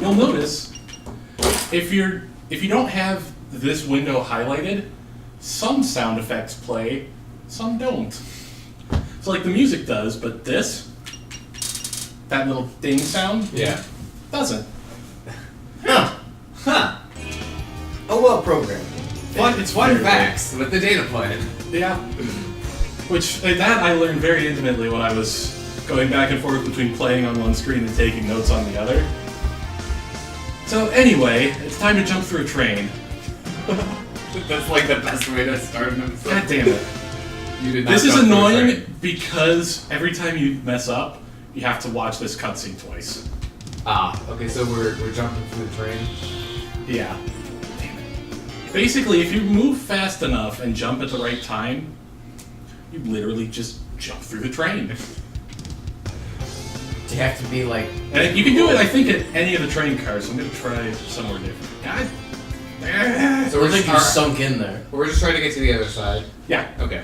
you'll notice if you don't have this window highlighted, some sound effects play, some don't. So like the music does, but that little ding sound, doesn't. Huh. Oh well, programmed. It's fun facts with the data plan. Yeah. Which, that I learned very intimately when I was going back and forth between playing on one screen and taking notes on the other. So anyway, it's time to jump through a train. That's like the best way to start an episode. God damn it. You did not This is jump through a annoying train. because every time you mess up, you have to watch this cutscene twice. Okay, so we're jumping through the train. Yeah. Damn it. Basically, if you move fast enough and jump at the right time, you literally just jump through the train. Do you have to be like... And you can do it, I think, at any of the train cars, so I'm going to try somewhere different. God. So I think you're sunk in there. We're just trying to get to the other side. Yeah. Okay.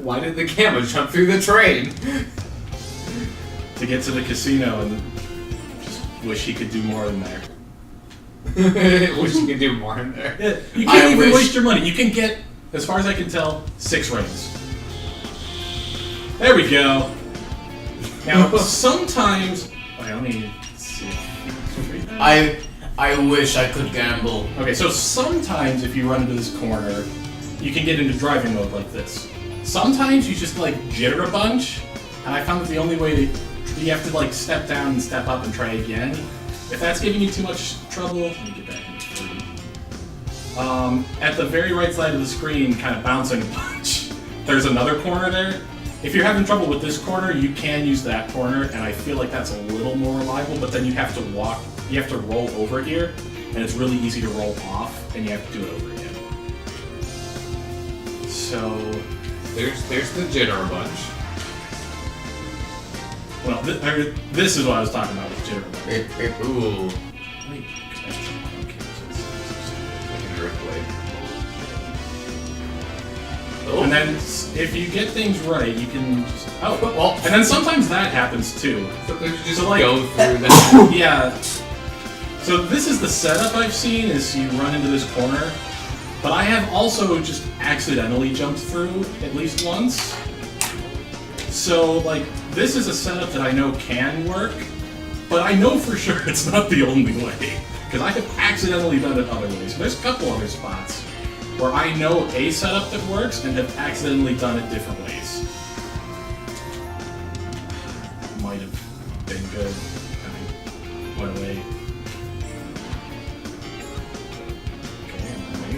Why did the camera jump through the train? To get to the casino and just wish he could do more in there. Wish you could do more in there. Yeah, you can't even waste your money. You can get, as far as I can tell, 6 rings. There we go. Now, sometimes... Okay, let me see. I wish I could gamble. Okay, so sometimes if you run into this corner, you can get into driving mode like this. Sometimes you just, like, jitter a bunch, and I found that the only way to... You have to, like, step down and step up and try again. If that's giving you too much trouble, let me get back into screen. At the very right side of the screen, kind of bouncing a bunch, there's another corner there. If you're having trouble with this corner, you can use that corner, and I feel like that's a little more reliable, but then you have to roll over here, and it's really easy to roll off, and you have to do it over again. So... There's the jitter bunch. Well, this is what I was talking about with jitter. Ooh. Wait, Like an earthquake. and then if you get things right, you can just... Oh, well, and then sometimes that happens too. So you just So, like- go through that. Yeah. So this is the setup I've seen, is you run into this corner. But I have also just accidentally jumped through at least once. So, like, this is a setup that I know can work, but I know for sure it's not the only way. Because I have accidentally done it other ways. There's a couple other spots where I know a setup that works and have accidentally done it different ways. Might have been good. I went away.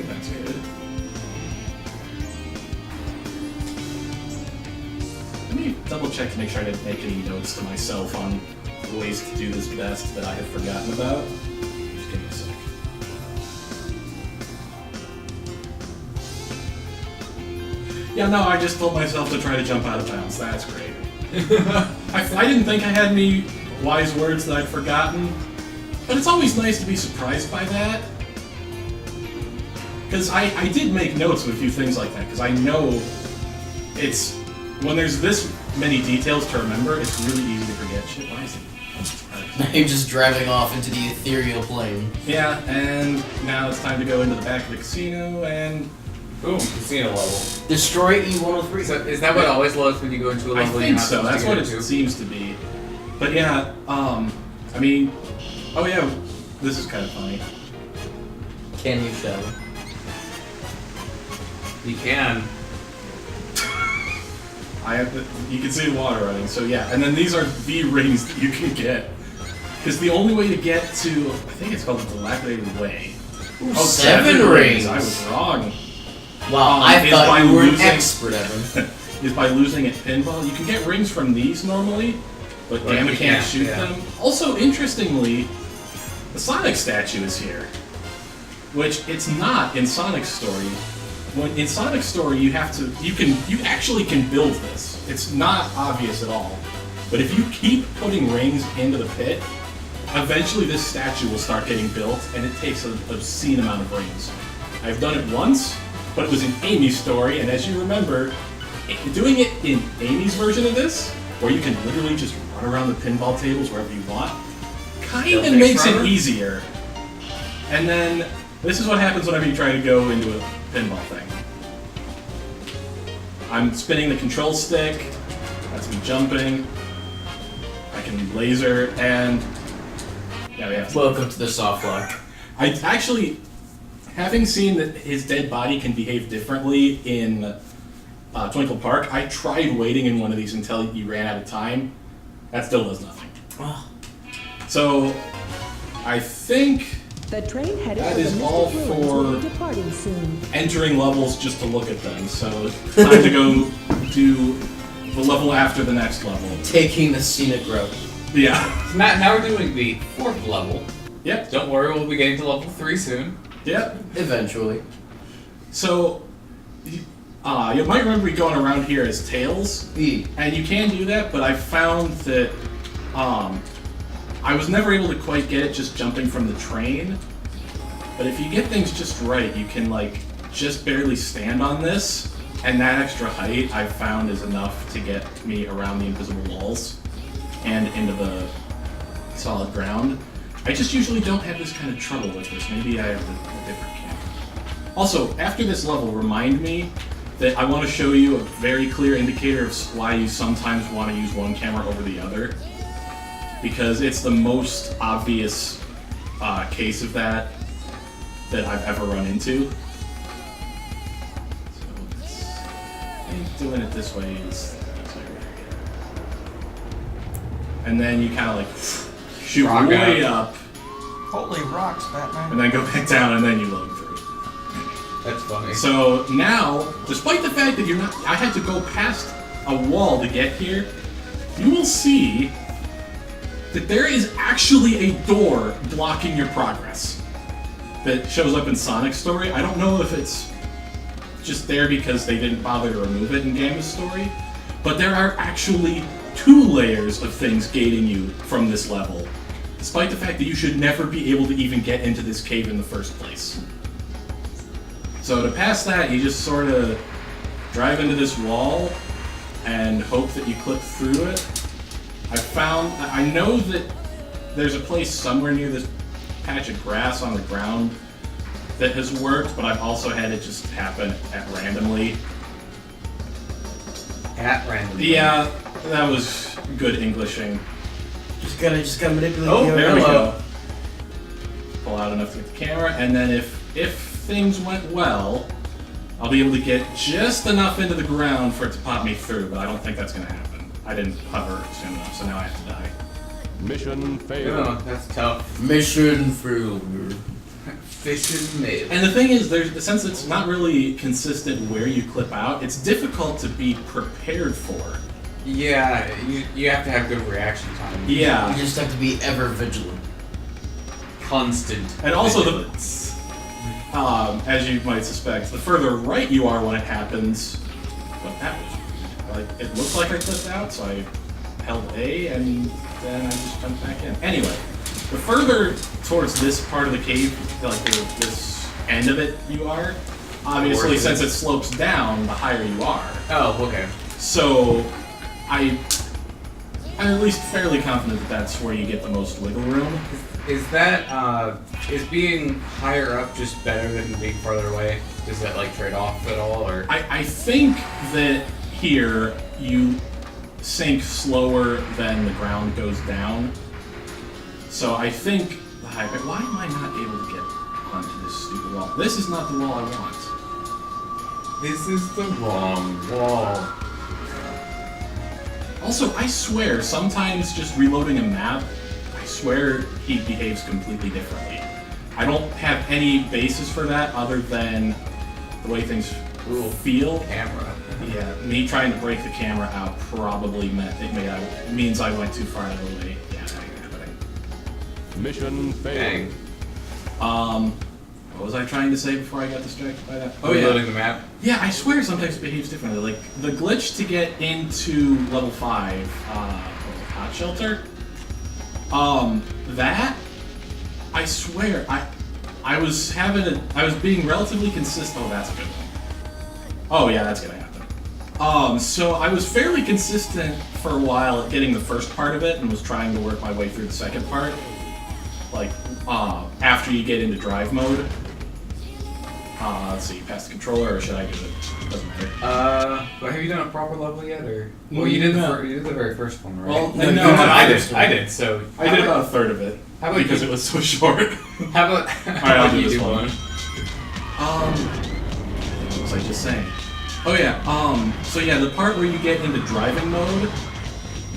That's good. Let me double check to make sure I didn't make any notes to myself on ways to do this best that I have forgotten about. Just give me a sec. Yeah, no, I just told myself to try to jump out of bounds. That's great. I didn't think I had any wise words that I'd forgotten, but it's always nice to be surprised by that. Because I did make notes of a few things like that, because I know it's... When there's this many details to remember, it's really easy to forget shit. Why is it? Now you're just driving off into the ethereal plane. Yeah, and now it's time to go into the back of the casino, and... Boom, casino level. Destroy E103. So is that what always loads when you go into a I level? think so, that's what it seems to be. But yeah, I mean... Oh yeah, this is kind of funny. Can you show? You can. You can see the water running, so yeah. And then these are the rings that you can get. Because the only way to get to, I think it's called the Dilapidated Way. Ooh, Oh, 7 rings! I was wrong. Wow, I is thought by you were an losing- expert, Evan. Is by losing at pinball. You can get rings from these normally, but Right, Gamma we can't can't, shoot yeah. them. Also, interestingly, the Sonic statue is here. Which it's not in Sonic's story. In Sonic's story, you actually can build this. It's not obvious at all. But if you keep putting rings into the pit, eventually this statue will start getting built, and it takes an obscene amount of rings. I've done it once, but it was in Amy's story, and as you remember, doing it in Amy's version of this, where you can literally just run around the pinball tables wherever you want, kind Still of takes makes it forever? easier. And then, this is what happens whenever you try to go into a pinball thing. I'm spinning the control stick, that's me jumping, I can laser, and... Yeah, we have to... Welcome to the soft lock. I actually, having seen that his dead body can behave differently in Twinkle Park, I tried waiting in one of these until you ran out of time. That still does nothing. Oh. So, I think The train headed that for is the all Mystic Ruins will for be departing soon. entering levels just to look at them. So, it's time to go do the level after the next level. Taking the scenic route. Yeah. So now we're doing the 4th level. Yep. Don't worry, we'll be getting to level 3 soon. Yep. Eventually. So, you might remember me going around here as Tails. And you can do that, but I found that I was never able to quite get it just jumping from the train. But if you get things just right, you can like just barely stand on this, and that extra height I found is enough to get me around the invisible walls and into the solid ground. I just usually don't have this kind of trouble with this. Maybe I have a different camera. Also, after this level, remind me that I want to show you a very clear indicator of why you sometimes want to use one camera over the other. Because it's the most obvious case of that I've ever run into. So I think doing it this way is easier. And then you kind of like shoot Rock way out. up, Holy rocks, Batman. and then go back down, and then you load through. That's funny. So now, despite the fact that I had to go past a wall to get here, you will see that there is actually a door blocking your progress that shows up in Sonic's story. I don't know if it's just there because they didn't bother to remove it in Gamma's story, but there are actually 2 layers of things gating you from this level, despite the fact that you should never be able to even get into this cave in the first place. So to pass that, you just sort of drive into this wall and hope that you clip through it. I know that there's a place somewhere near this patch of grass on the ground that has worked, but I've also had it just happen randomly. At random. Yeah, that was good Englishing. Just gotta manipulate Oh, the There we hello. go. Pull out enough to get the camera, and then if things went well, I'll be able to get just enough into the ground for it to pop me through, but I don't think that's going to happen. I didn't hover soon enough, so now I have to die. Mission failed. Oh, that's tough. Mission failure. Fish and mail. And the thing is, since it's not really consistent where you clip out, it's difficult to be prepared for. Yeah, you have to have good reaction time. You Yeah. just have to be ever vigilant. Constant. And also vigilance. as you might suspect, the further right you are when it happens, what that was. Like, it looked like I clipped out, so I held A, and then I just jumped back in. Anyway, the further towards this part of the cave, like this end of it you are, obviously Towards since it. it slopes down, the higher you are. Oh, okay. So, I'm at least fairly confident that that's where you get the most wiggle room. Is that is being higher up just better than being farther away? Does that like trade off at all, or? I think that here you sink slower than the ground goes down. So I think the high. Why am I not able to get onto this stupid wall? This is not the wall I want. This is the wrong wall. Also, I swear, sometimes just reloading a map, I swear he behaves completely differently. I don't have any basis for that other than the way things feel. Camera. Yeah, me trying to break the camera out probably means I went too far out of the way. Yeah, that ain't happening. Mission failed. Dang. What was I trying to say before I got distracted by that? Reloading the map. Yeah, I swear sometimes it behaves differently. Like, the glitch to get into level 5, Hot Shelter, that, I swear, I was being relatively consistent. Oh, that's a good one. Oh, yeah, that's gonna happen. So I was fairly consistent for a while at getting the first part of it and was trying to work my way through the second part. after you get into drive mode. Let's see, pass the controller, or should I do it? Doesn't matter. But have you done a proper level yet, or? Well, you did No. you did the very first one, right? Well, No, no, I did. So I did about a third of it How about because you- it was so short. How about I'll do you this do one. What was I just saying? Oh yeah. So yeah, the part where you get into driving mode,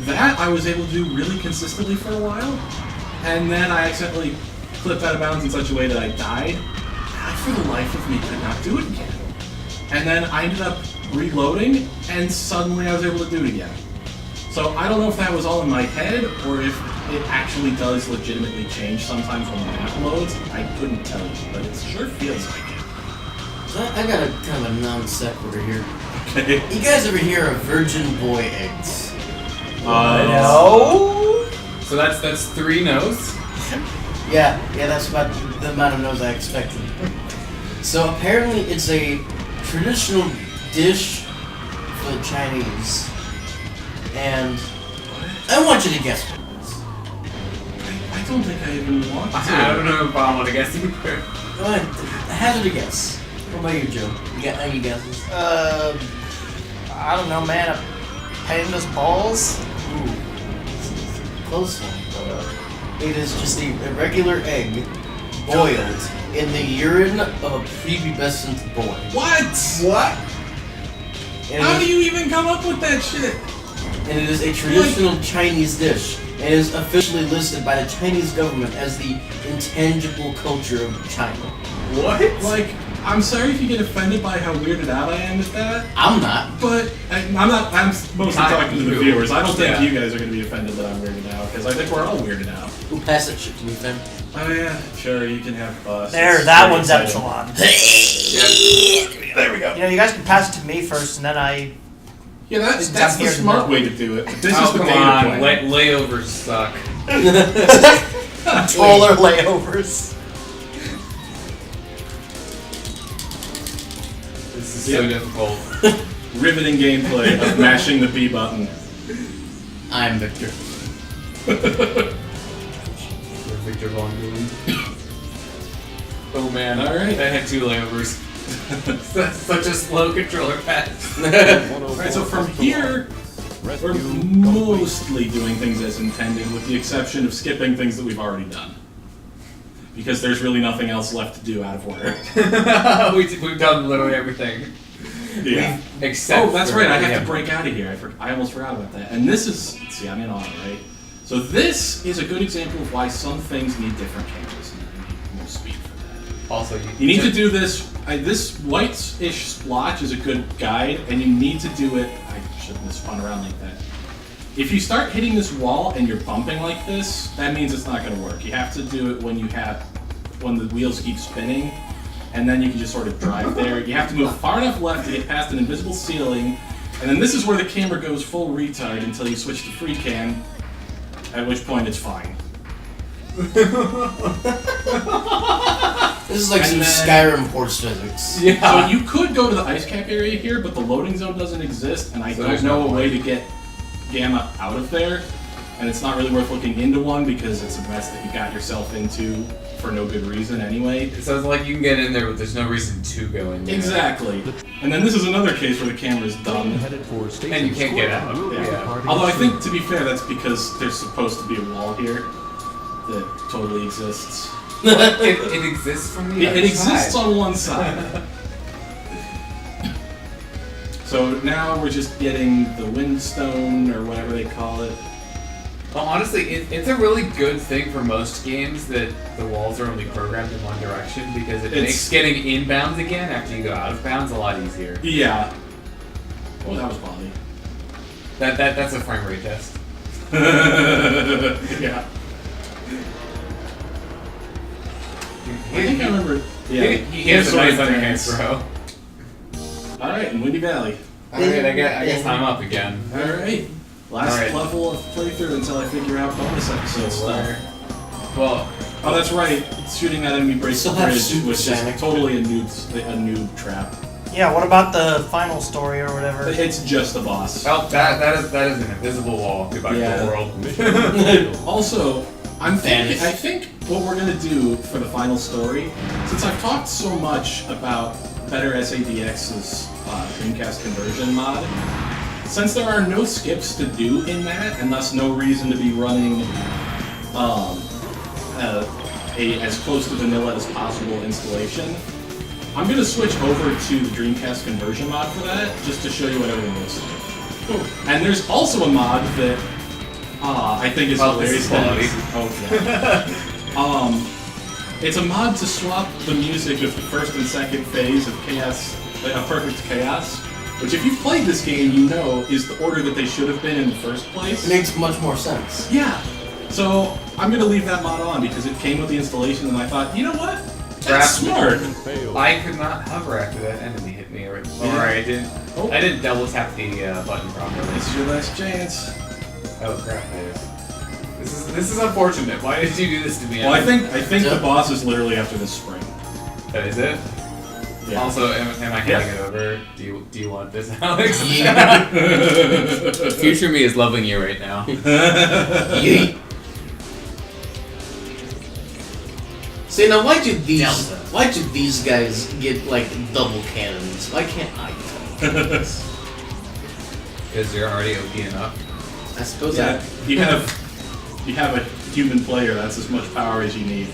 that I was able to do really consistently for a while, and then I accidentally clipped out of bounds in such a way that I died. I, for the life of me, could not do it again. And then I ended up reloading, and suddenly I was able to do it again. So I don't know if that was all in my head, or if it actually does legitimately change sometimes when the map loads. I couldn't tell you, but it sure feels like it. So I got a kind of a non sequitur here. Okay. You guys ever hear of virgin boy eggs? No. So that's 3 no's. Yeah, that's about the amount of no's I expected. So apparently it's a traditional dish for the Chinese. And I want you to guess what it is. I don't think I even want to. I don't know if I want to guess either. Go ahead, hazard a guess. What about you, Joe? You got any guesses? I don't know, man. A panda's balls? Ooh. Close one. It is just a regular egg boiled in the urine of a prepubescent boy. What? And How it do is- you even come up with that shit? And it is a traditional Chinese dish, and is officially listed by the Chinese government as the intangible culture of China. What? Like, I'm sorry if you get offended by how weirded out I am at that, I'm not. but I'm not. I'm mostly talking to the you. viewers. I don't think Yeah. you guys are going to be offended that I'm weirded out, because I think we're all weirded out. Who passed that shit to me, Finn? Oh yeah, sure, you can have There, It's that pretty one's exciting. epsilon. There we go. You know, you guys can pass it to me first, and then I. Yeah, that's Just the down here smart now. way to do it. But this Oh, is the come data on. plan. Layovers suck. Controller layovers. This is so Yep. difficult. Riveting gameplay of mashing the B button. I'm Victor. Victor Von Doom. Oh man, Alright. that had 2 layovers. That's such a slow controller pass. Alright, so from here, we're Rescue mostly doing things as intended, with the exception of skipping things that we've already done. Because there's really nothing else left to do out of order. We've done literally everything. Yeah. Except Oh, that's for- right, I have yeah. to break out of here. I almost forgot about that. And this is, see, I'm in on it, right? So this is a good example of why some things need different cameras and you need more speed for that. Also, You need to do this, this white-ish splotch is a good guide, and you need to do it, I shouldn't have spun around like that. If you start hitting this wall and you're bumping like this, that means it's not going to work. You have to do it when the wheels keep spinning, and then you can just sort of drive there. You have to move far enough left to get past an invisible ceiling, and then this is where the camera goes full retard until you switch to free cam, at which point it's fine. This is like And some then- Skyrim force physics. So Yeah. you could go to the ice cap area here, but the loading zone doesn't exist, and I So don't there's know no a way point. to get Gamma out of there, and it's not really worth looking into one because it's a mess that you got yourself into for no good reason anyway. So it's like you can get in there, but there's no reason to go in there. Exactly. And then this is another case where the camera's done. headed for station And you can't get square. out. We'll be Yeah. departing Although I soon. think, to be fair, that's because there's supposed to be a wall here that totally exists. But it exists from the It other exists side. on one side. So now we're just getting the windstone, or whatever they call it. Well, honestly, it's a really good thing for most games that the walls are only programmed in one direction because it It's- makes getting inbounds again after you go out of bounds a lot easier. Yeah. Oh, that was Bobby. That's a frame rate test. Yeah. I think I remember. Yeah. He has a Sort of nice underhand dance. throw. Alright, in Windy Valley. Alright, I guess I'm up again. Alright. Last Alright. level of playthrough until I figure out bonus episode stuff. Well, Oh, that's right. Shooting that enemy breaks the Still have bridge, Super which is Sonic. totally a noob trap. Yeah, what about the final story or whatever? It's just a boss. oh, that is an invisible wall. Goodbye, Yeah. the world. Mission failed. Also, I'm thinking, Vanish. I think what we're gonna do for the final story, since I've talked so much about Better SADX's Dreamcast conversion mod, since there are no skips to do in that, and thus no reason to be running a as close to vanilla as possible installation, I'm going to switch over to the Dreamcast conversion mod for that, just to show you what everything looks like. And there's also a mod that I think is hilarious. It's a mod to swap the music of the first and second phase of Chaos, Perfect Chaos, which if you've played this game, you know is the order that they should have been in the first place. It makes much more sense. Yeah. So I'm going to leave that mod on because it came with the installation, and I thought, you know what? That's smart. I could not hover after that enemy hit me, or I didn't. Oh. I didn't double tap the button properly. This is your last chance. Oh crap! This is unfortunate. Why did you do this to me? Well, I think the boss is literally after this spring. That is it. Yeah. Also, am I handing it over? Do you want this, Alex? Future me is loving you right now. Yeet. See, now why do these guys get like double cannons? Why can't I get them? Because you're already OP enough. I suppose Yeah, you have a human player. That's as much power as you need.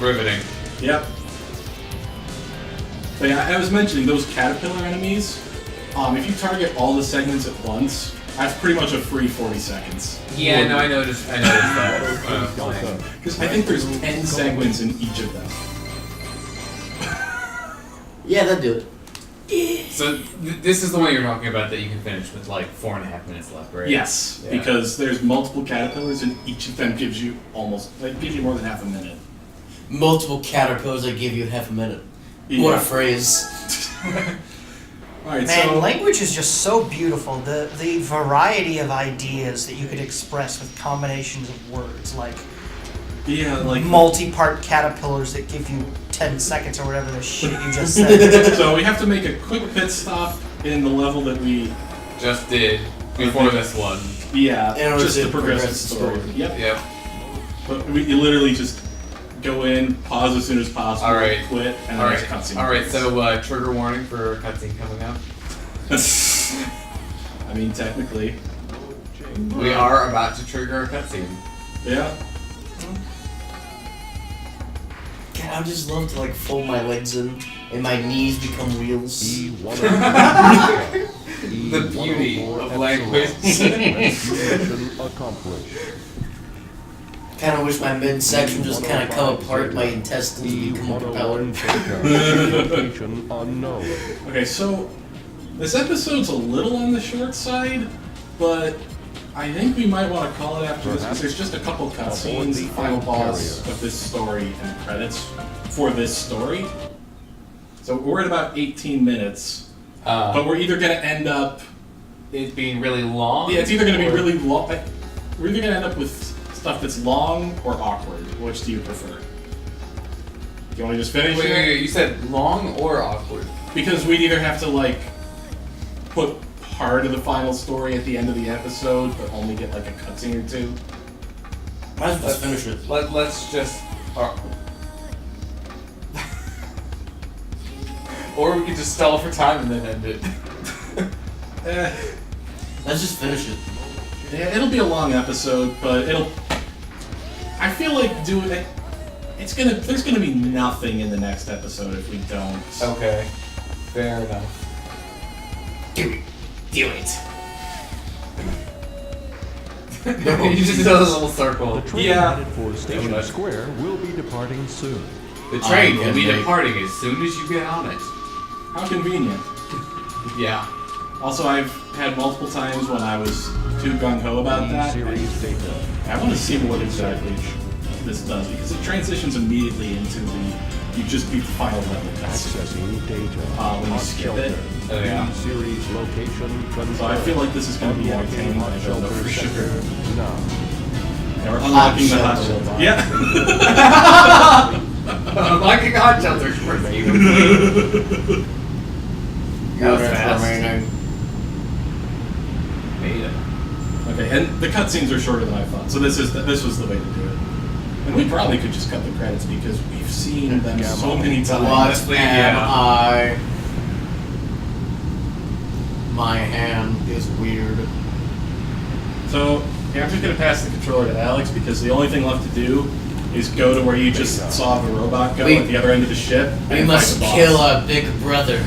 Riveting. Yep. But yeah, I was mentioning those caterpillar enemies. If you target all the segments at once, that's pretty much a free 40 seconds. Yeah, no, I noticed that. Because I think there's 10 segments in each of them. Yeah, that'd do it. So this is the one you're talking about that you can finish with like 4.5 minutes left, right? Yes, Yeah. because there's multiple caterpillars and each of them gives you more than half a minute. Multiple caterpillars that give you half a minute. Yeah. What a phrase. Alright, Man, so language is just so beautiful. The variety of ideas that you could express with combinations of words, like yeah, like multi-part caterpillars that give you 10 seconds or whatever the shit you just said. so we have to make a quick pit stop in the level that we Just did before this one. in order to to progress the progress the story. story. Yep. But you literally just go in, pause as soon as possible, Alright. quit, and then there's cutscene. Alright, so trigger warning for cutscene coming up. I mean, technically, We are about to trigger a cutscene. yeah. God, I would just love to like fold my legs in and my knees become wheels. The beauty of language. Mission accomplished. Kind of wish my midsection just kind of come apart, my intestines become a propeller. Location unknown. Okay, so this episode's a little on the short side, but I think we might want to call it after this because there's just a couple cutscenes, the final boss of this story, and credits for this story. So we're at about 18 minutes, but we're either going to end up... It being really long? Yeah, it's either going to be really long... We're either going to end up with stuff that's long or awkward. Which do you prefer? Do you want to just finish it? Wait, you said long or awkward? Because we'd either have to, like, put part of the final story at the end of the episode, but only get, like, a cutscene or two. Might as well just finish it. Let's just... or we could just stall for time and then end it. Let's just finish it. Yeah, it'll be a long episode, but it'll... I feel like doing it... There's gonna be nothing in the next episode if we don't. Okay. Fair enough. Do it. You just do a little circle. The train headed for Station Square will be departing soon. The train Oh, will be okay. departing as soon as you get on it. How convenient. Yeah. Also, I've had multiple times when I was too gung-ho about that. Series data. I want to see what exactly this does, because it transitions immediately into the... You just beat the final level cutscene. Accessing data. When you Hot skip shelter. it. Oh, yeah. Series location confirmed. So I feel like this is going to be Unlocking entertaining. hot I don't know shelter for sure. sector now. Yeah, we're unlocking the hot shelter. shelter. Yeah. Unlocking hot shelters for you. That was fast. Beta. Okay, and the cutscenes are shorter than I thought, so this was the way to do it. And we probably could just cut the credits because we've seen them so many times. What Honestly, am yeah. I? My hand is weird. So yeah, I'm just gonna pass the controller to Alex because the only thing left to do is go to where you just saw the robot go at the other end of the ship. We and must fight the boss. kill our big brother.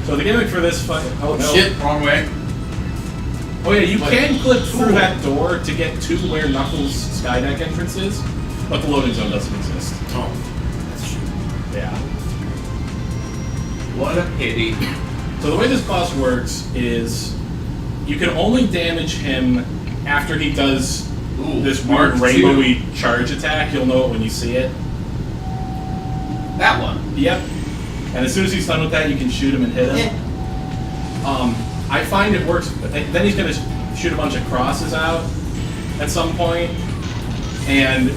So the gimmick for this fight. Oh no! Shit. Wrong way. Oh yeah, you Wait. can clip through that door to get to where Knuckles' Skydeck entrance is, but the loading zone doesn't exist. Oh, that's true. Yeah. What a pity. So the way this boss works is you can only damage him after he does this weird Mark rainbowy charge attack. You'll know it when you see it. That one. Yep. And as soon as he's done with that, you can shoot him and hit him. I find it works. Then he's going to shoot a bunch of crosses out at some point, and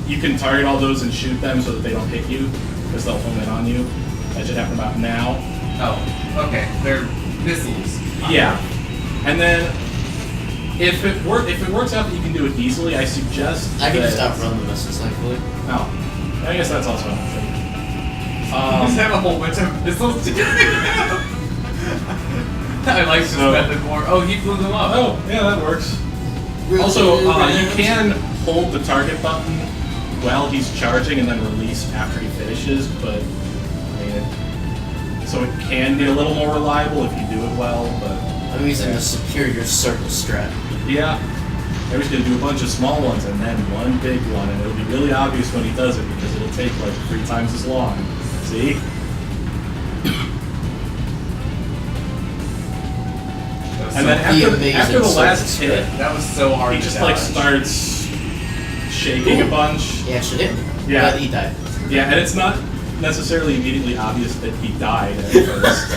you can target all those and shoot them so that they don't hit you because they'll home in on you. That should happen about now. Oh, okay. They're missiles. Yeah. And then if it works out that you can do it easily, I suggest I can just that- outrun the missiles, thankfully. Oh, I guess that's also an option. Just have a whole bunch of missiles together. I like this method more. Oh, he blew them up. Oh, yeah, that works. Also, you can hold the target button while he's charging and then release after he finishes, but I mean, so it can be a little more reliable if you do it well. But I'm using the superior circle strat. yeah, they're just gonna do a bunch of small ones and then one big one, and it'll be really obvious when he does it because it'll take like 3 times as long. See? And then after the last hit, That was so hard he to just like dodge. starts shaking a bunch. He actually hit me. Yeah. But he died. Yeah, and it's not necessarily immediately obvious that he died at first.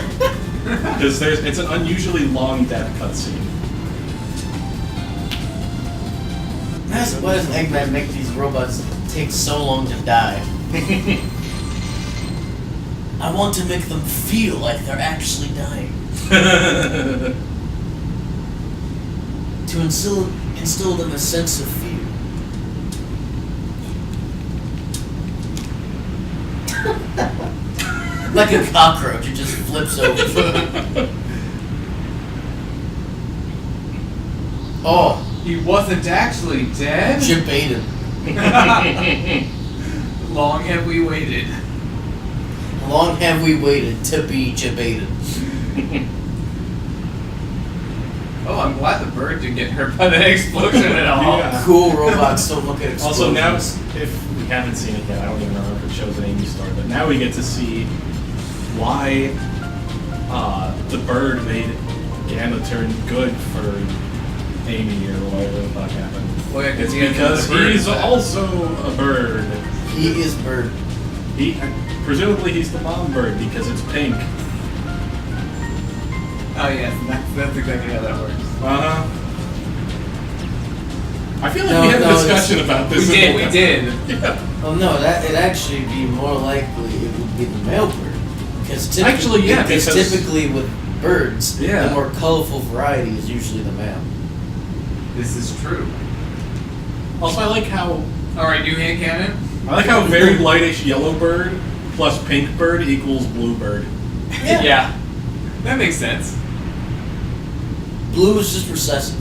Because it's an unusually long death cutscene. Why does Eggman make these robots take so long to die? I want to make them feel like they're actually dying. To instill them a sense of fear. Like a cockroach, it just flips over. Oh, He wasn't actually dead. Jabated. Long have we waited. Long have we waited to be Jabated. Oh, I'm glad the bird didn't get hurt by the explosion at all. Yeah. Cool robots don't look at explosions. Also, now, if we haven't seen it yet, I don't even remember if it shows an Amy story, but now we get to see why the bird made Gamma turn good for Amy or whatever the fuck happened. Well, yeah, It's he has because the bird he's effect. also a bird. He is bird. Presumably he's the mom bird because it's pink. Oh yes, that's exactly how that works. Uh-huh. I feel like No, we had a no, discussion about this. We did. Yeah. Oh no, it'd actually be more likely it would be the male bird. Because typically, Actually, yeah, because- typically with birds, Yeah. the more colorful variety is usually the male. This is true. Also, I like how New hand cannon. very lightish yellow bird plus pink bird equals blue bird. Yeah. That makes sense. Blue is just recessive.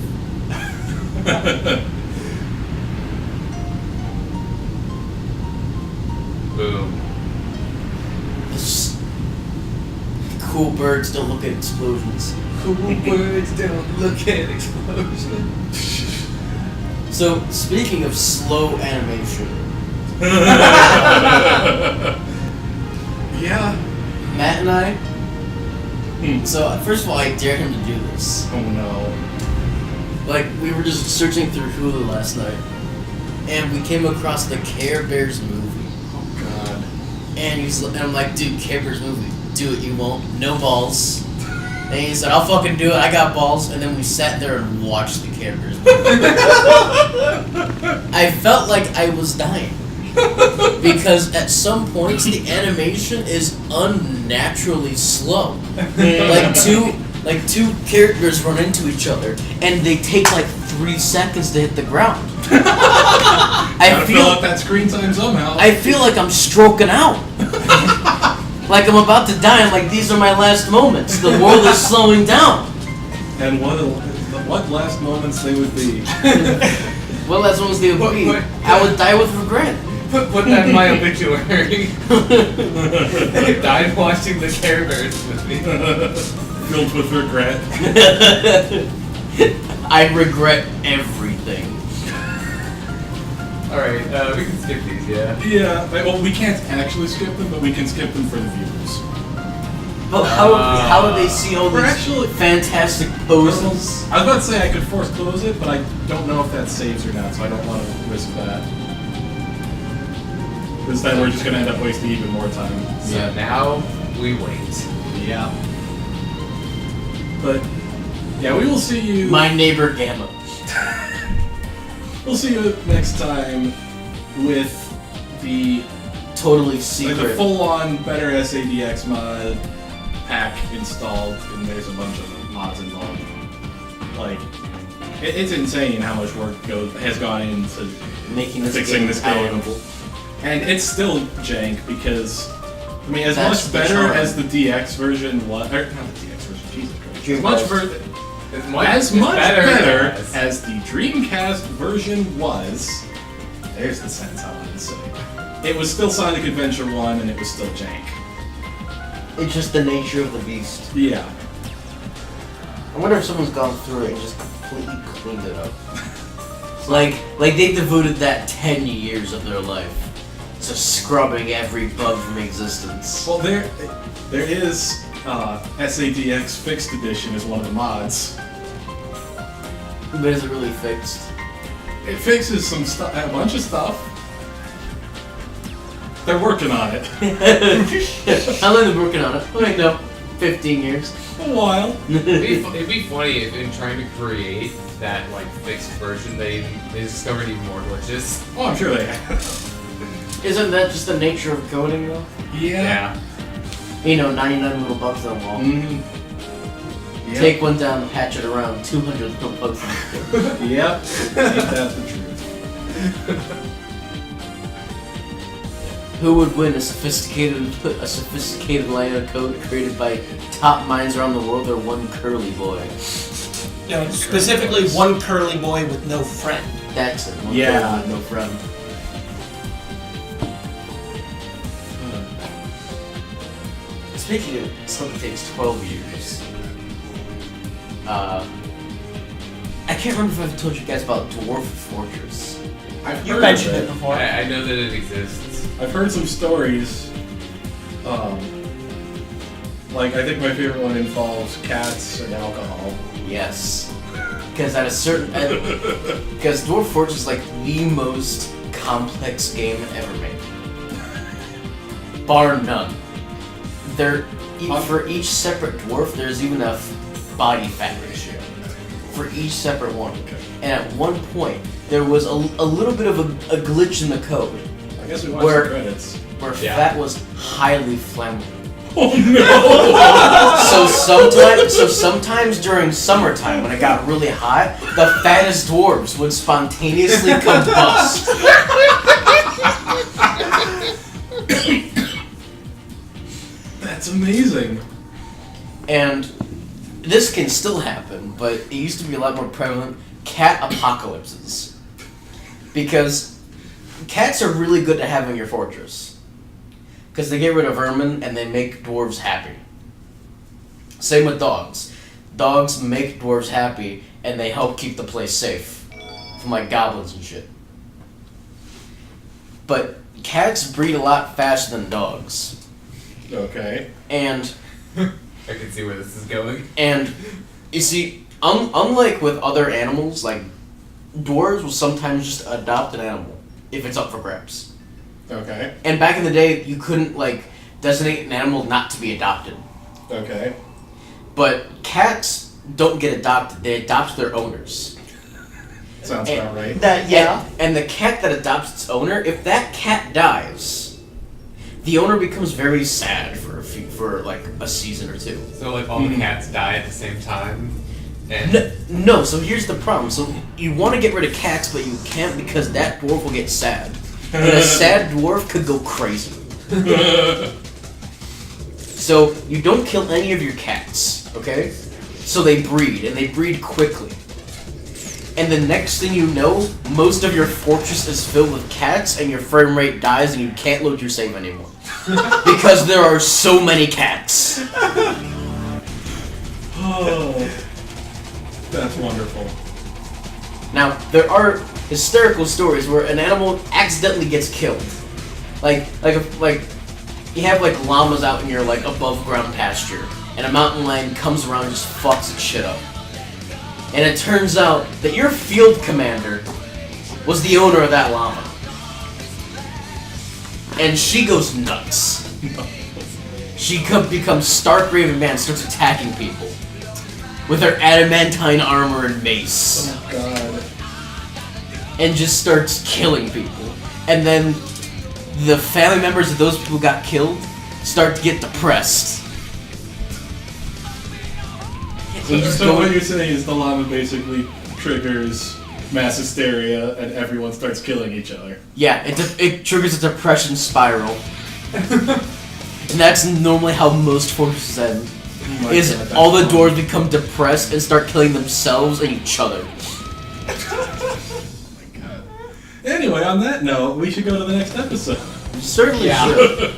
Boom. It's cool birds don't look at explosions. Cool birds don't look at explosions. So, speaking of slow animation, Yeah. Matt and I. So, first of all, I dared him to do this. Oh no. Like, we were just searching through Hulu last night, and we came across the Care Bears movie. Oh god. And I'm like, dude, Care Bears movie, do it, you won't. No balls. And he said, I'll fucking do it, I got balls. And then we sat there and watched the Care Bears movie. I felt like I was dying. Because at some points, the animation is unnaturally slow. Like, like two characters run into each other, and they take like 3 seconds to hit the ground. Gotta fill up that screen time somehow. I feel like I'm stroking out. Like I'm about to die. I'm like, these are my last moments. The world is slowing down. And what last moments they would be. Well, that's what they would be. I would die with regret. Put that in my obituary. Died watching the Care Bears movie. Filled with regret. I regret everything. Alright, we can skip these, yeah? Yeah, well, we can't actually skip them, but we can skip them for the viewers. But how would they see all We're these actually- fantastic poses? I was about to say I could force close it, but I don't know if that saves or not, so I don't want to risk that. Because then we're just going to end up wasting even more time. So now we wait. Yeah. But, yeah, we will see you... My neighbor Gamma. We'll see you next time with the... Totally Like secret. the full-on better SADX mod pack installed, and there's a bunch of mods involved. Like, it's insane how much work has gone into Making this fixing game this game. palatable. And it's still jank because, I mean, as That's much the better charm. as the DX version was, or not the DX version, Jesus Christ. As Dreamcast. much, as much better as- as the Dreamcast version was, there's the sentence I wanted to say. It was still Sonic Adventure 1 and it was still jank. It's just the nature of the beast. Yeah. I wonder if someone's gone through it and just completely cleaned it up. like they devoted that 10 years of their life to scrubbing every bug from existence. Well, there is SADX Fixed Edition is one of the mods. But is it really fixed? It fixes some stuff, a bunch of stuff. They're working on it. How long have they been working on it? Like, no, 15 years. A while. It'd be funny if in trying to create that like fixed version they discovered even more glitches. Oh, I'm sure they have. Isn't that just the nature of coding, though? Yeah. You know, 99 little bugs on the wall. Mm-hmm. Yep. Take one down, patch it around, 200 little bugs on the Yep. Ain't that the truth? Who would win a sophisticated line of code created by top minds around the world or one curly boy? No, specifically one curly boy with no friend. That's it. One Yeah. curly with no friend. Speaking of something that takes 12 years, I can't remember if I've told you guys about Dwarf Fortress. I've You heard mentioned of it before. I know that it exists. I've heard some stories. Like, I think my favorite one involves cats and alcohol. Yes. Because at a certain... Because Dwarf Fortress is like the most complex game ever made. Bar none. For each separate dwarf, there's even a body fat ratio. For each separate one. And at one point, there was a little bit of a glitch in the code. I guess we watched Where- the credits. Where Yeah. fat was highly flammable. Oh no! So sometimes during summertime, when it got really hot, the fattest dwarves would spontaneously combust. That's amazing. And this can still happen, but it used to be a lot more prevalent. Cat apocalypses. Because cats are really good at having your fortress. Because they get rid of vermin and they make dwarves happy. Same with dogs. Dogs make dwarves happy and they help keep the place safe from like goblins and shit. But cats breed a lot faster than dogs. Okay. And I can see where this is going. And you see, unlike with other animals, like dwarves will sometimes just adopt an animal if it's up for grabs. Okay. And back in the day, you couldn't like designate an animal not to be adopted. Okay. But cats don't get adopted; they adopt their owners. Sounds about right. That And the cat that adopts its owner, if that cat dies, the owner becomes very sad for for like a season or two. So like all the cats die at the same time. And No, so here's the problem. So you want to get rid of cats, but you can't because that dwarf will get sad. And a sad dwarf could go crazy. So you don't kill any of your cats, okay? So they breed, and they breed quickly. And the next thing you know, most of your fortress is filled with cats, and your frame rate dies, and you can't load your save anymore. Because there are so many cats. Oh, that's wonderful. Now, there are hysterical stories where an animal accidentally gets killed. Like you have like llamas out in your like above ground pasture, and a mountain lion comes around and just fucks its shit up. And it turns out that your field commander was the owner of that llama. And she goes nuts. She becomes stark raving mad and starts attacking people with her adamantine armor and mace. Oh god. And just starts killing people. And then the family members of those people got killed start to get depressed. So what you're saying is the llama basically triggers mass hysteria and everyone starts killing each other. Yeah, it triggers a depression spiral. And that's normally how most fortresses end. Oh my Is God, that's all the fun. dwarves become depressed and start killing themselves and each other. Anyway, on that note, we should go to the next episode. You certainly Yeah. should.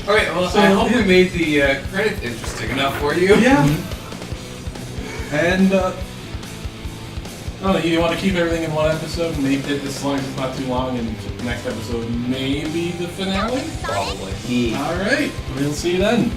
alright, well So, I hope yeah. we made the credits interesting enough for you. Yeah. And, oh, you want to keep everything in one episode? Maybe as long as it's not too long, and the next episode maybe the finale? Probably. Yeah. Alright, we'll see you then.